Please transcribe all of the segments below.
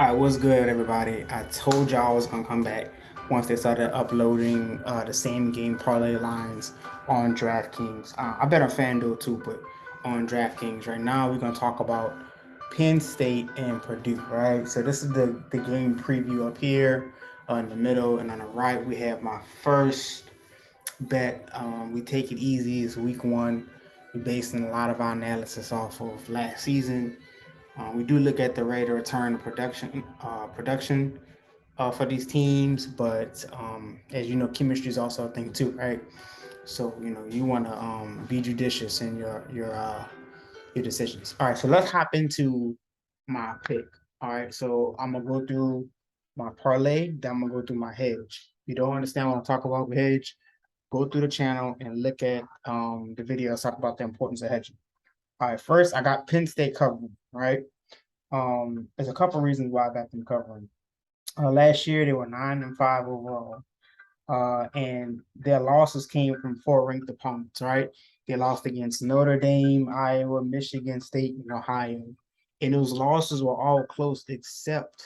All right, what's good, everybody? I told y'all I was gonna come back once they started uploading the same game parlay lines on DraftKings. I bet on FanDuel too, but on DraftKings right now we're gonna talk about Penn State and Purdue. Right, so this is the game preview up here in the middle, and on the right we have my first bet. We take it easy. It's week one. We're basing a lot of our analysis off of last season. We do look at the rate of return of production for these teams, but as you know, chemistry is also a thing too, right? So you want to be judicious in your decisions. All right, so let's hop into my pick. All right, so I'm gonna go through my parlay, then I'm gonna go through my hedge. If you don't understand what I'm talking about with hedge, go through the channel and look at the videos talk about the importance of hedging. All right, first I got Penn State covering, right? There's a couple reasons why I got them covering. Last year they were 9-5 overall, and their losses came from four ranked opponents. Right, they lost against Notre Dame, Iowa, Michigan State, and Ohio, and those losses were all close except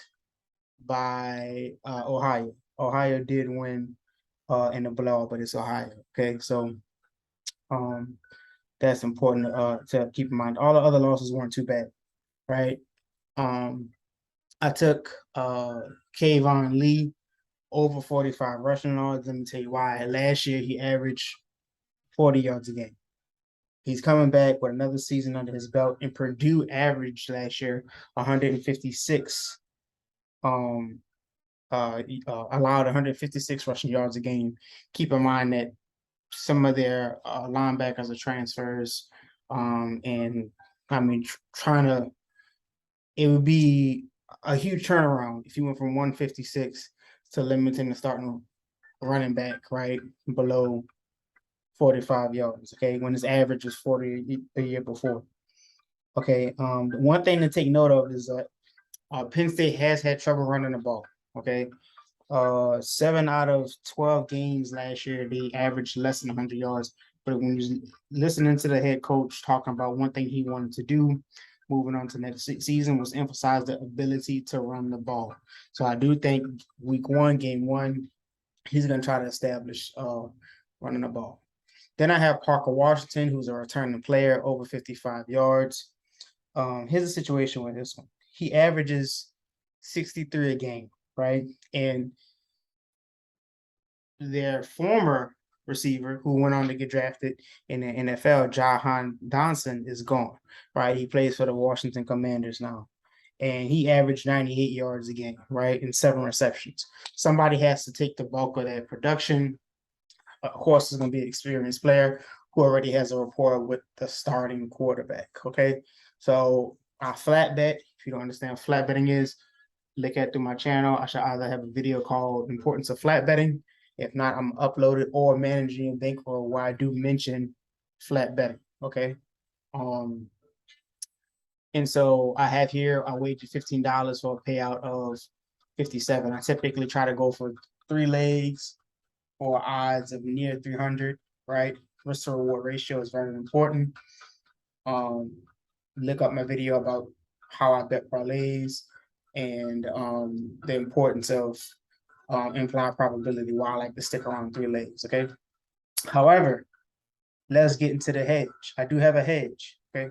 by Ohio. Ohio did win in the blowout, but it's Ohio. Okay, so um, that's important to keep in mind. All the other losses weren't too bad, right? Um, I took Kayvon Lee over 45 rushing yards. Let me tell you why. Last year he averaged 40 yards a game. He's coming back with another season under his belt. And Purdue averaged last year 156. Allowed 156 rushing yards a game. Keep in mind that some of their linebackers are transfers, and I mean trying to. It would be a huge turnaround if you went from 156 to limiting the starting running back right below 45 yards. Okay, when his average was 40 the year before. Okay, one thing to take note of is that Penn State has had trouble running the ball. Okay, 7 out of 12 games last year they averaged less than 100 yards. But when you're listening to the head coach talking about one thing he wanted to do moving on to next season was emphasize the ability to run the ball. So I do think week one, game one, he's going to try to establish running the ball. Then I have Parker Washington, who's a returning player, over 55 yards. Here's a situation with this one. He averages 63 a game, right? And their former receiver who went on to get drafted in the NFL, Jahan Dotson, is gone, right? He plays for the Washington Commanders now. And he averaged 98 yards a game, right? And 7 receptions. Somebody has to take the bulk of that production. Of course, it's going to be an experienced player who already has a rapport with the starting quarterback. Okay. So I flat bet, if you don't understand what flat betting is, look at through my channel. I should either have a video called Importance of Flat Betting. If not, I'm uploaded or managing a bankroll where I do mention flat betting. Okay. Um, and so I have here, I wagered $15 for a payout of 57. I typically try to go for 3 legs or odds of near 300, right? Risk to reward ratio is very important. Look up my video about how I bet parlays and the importance of implied probability, why I like to stick around 3 legs, okay? However, let's get into the hedge. I do have a hedge, okay?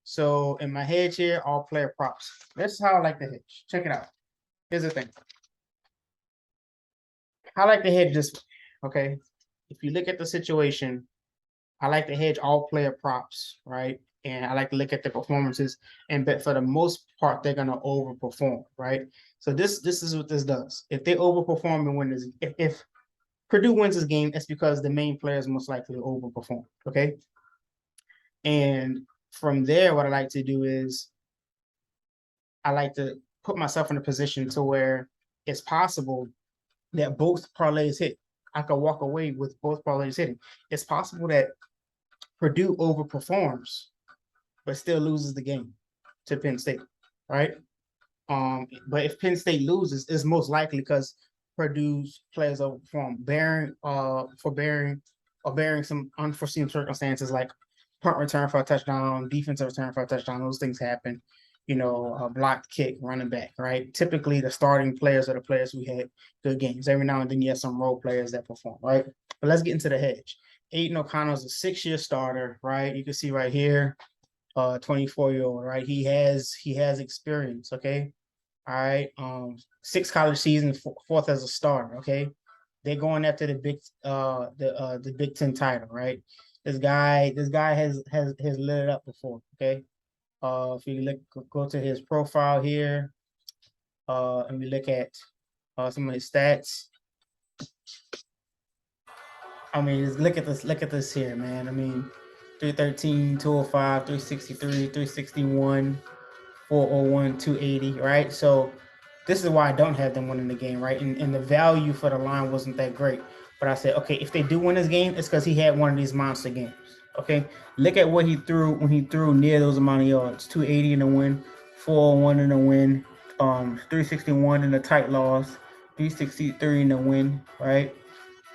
So in my hedge here, all player props. This is how I like to hedge. Check it out. Here's the thing. I like to hedge this way, okay? If you look at the situation, I like to hedge all player props, right? And I like to look at the performances and bet for the most part they're gonna overperform, right? So this is what this does. If they overperform and win this, if Purdue wins this game, it's because the main players most likely overperform. Okay. And from there, what I like to do is I like to put myself in a position to where it's possible that both parlays hit. I could walk away with both parlays hitting. It's possible that Purdue overperforms, but still loses the game to Penn State, right? But if Penn State loses, it's most likely because Purdue's players overperform, bearing some unforeseen circumstances like punt return for a touchdown, defensive return for a touchdown. Those things happen. block kick, running back, right? Typically, the starting players are the players who had good games. Every now and then, you have some role players that perform, right? But let's get into the hedge. Aiden O'Connell's a 6-year starter, right? You can see right here, 24-year-old, right? He has experience, okay? All right. 6 college seasons, 4th as a starter, okay? They're going after the Big Ten title, right? This guy has lit it up before, okay? If you go to his profile here, and we look at some of his stats. I mean, just look at this here, man. I mean, 313, 205, 363, 361, 401, 280, right? So this is why I don't have them winning the game, right? And the value for the line wasn't that great. But I said, okay, if they do win this game, it's because he had one of these monster games. Okay, look at what he threw when he threw near those amount of yards: 280 in the win, 401 in the win, 361 in the tight loss, 363 in the win, right?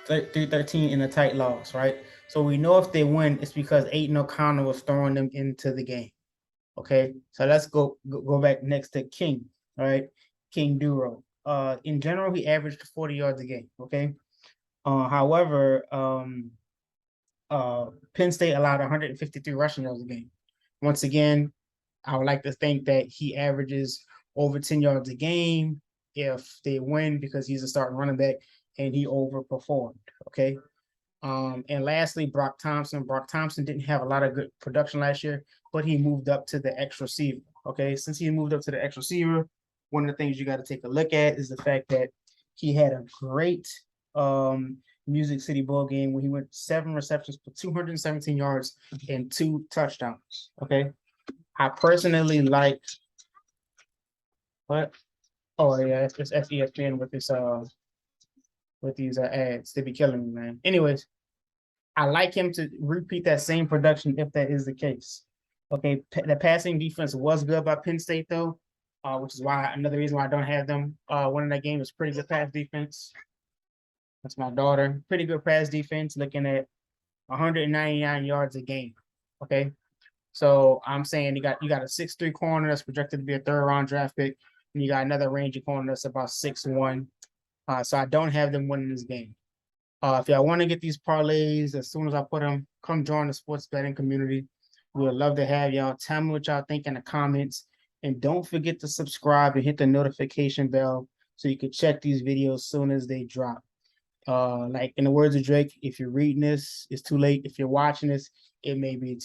313 in a tight loss, right? So we know if they win, it's because Aiden O'Connell was throwing them into the game. Okay, so let's go back next to King, all right? King Duro. In general, he averaged 40 yards a game. Okay. However, Penn State allowed 153 rushing yards a game. Once again, I would like to think that he averages over 10 yards a game if they win because he's a starting running back and he overperformed. Okay. And lastly, Brock Thompson. Brock Thompson didn't have a lot of good production last year, but he moved up to the X receiver. Okay. Since he moved up to the X receiver, one of the things you got to take a look at is the fact that he had a great Music City Bowl game where he went 7 receptions for 217 yards and 2 touchdowns. Okay. I personally like what? Oh yeah, it's ESPN with these ads. They be killing me, man. Anyways, I like him to repeat that same production if that is the case. Okay, the passing defense was good by Penn State though, which is why another reason why I don't have them winning that game is pretty good pass defense. That's my daughter. Pretty good pass defense, looking at 199 yards a game. Okay, so I'm saying you got a 6'3" corner that's projected to be a 3rd round draft pick, and you got another rangy corner that's about 6'1". So I don't have them winning this game. If y'all want to get these parlays, as soon as I put them, come join the sports betting community. We would love to have y'all. Tell me what y'all think in the comments. And don't forget to subscribe and hit the notification bell so you can check these videos as soon as they drop. Like in the words of Drake, if you're reading this, it's too late. If you're watching this, it may be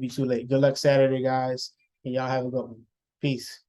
too late. Good luck Saturday, guys. And y'all have a good one. Peace.